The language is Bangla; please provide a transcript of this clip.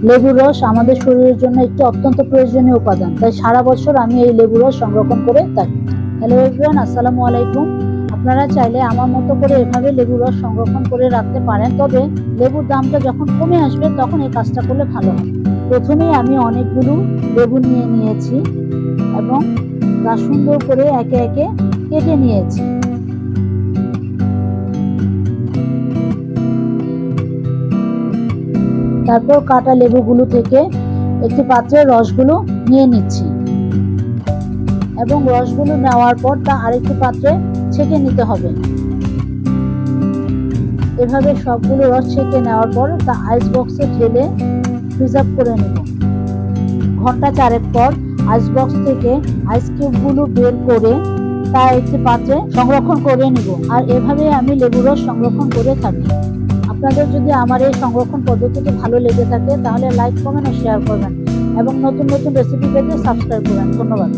লেবুর রস আমাদের শরীরের জন্য একটি অত্যন্ত প্রয়োজনীয় উপাদান, তাই সারা বছর আমি এই লেবুর রস সংরক্ষণ করে থাকি। হ্যালো এভরিওয়ান, আসসালামু আলাইকুম। আপনারা চাইলে আমার মতো করে এভাবে লেবুর রস সংরক্ষণ করে রাখতে পারেন, তবে লেবুর দামটা যখন কমে আসবে তখন এই কাজটা করলে ভালো হয়। প্রথমেই আমি অনেকগুলো লেবু নিয়ে নিয়েছি এবং তা সুন্দর করে একে একে কেটে নিয়েছি। তারপর কাটা লেবুগুলো থেকে একটি পাত্রে রসগুলো নিয়ে নিচ্ছি এবং রসগুলো নেওয়ার পর তা আরেকটি পাত্রে ছেঁকে নিতে হবে। এভাবে সবগুলো রস ছেঁকে নেওয়ার পর তা আইস বক্সে ঢেলে প্রিজার্ভ করে নেব। ঘন্টা 4 পর আইস বক্স থেকে আইস কিউবগুলো বের করে তা একটি পাত্রে সংরক্ষণ করে নেব। আর এভাবে আমি লেবুর রস সংরক্ষণ করে থাকি। আপনাদের যদি আমার এই সংরক্ষণ পদ্ধতিটি ভালো লেগে থাকে তাহলে লাইক, কমেন্ট ও শেয়ার করবেন এবং নতুন নতুন রেসিপি পেতে সাবস্ক্রাইব করবেন। ধন্যবাদ।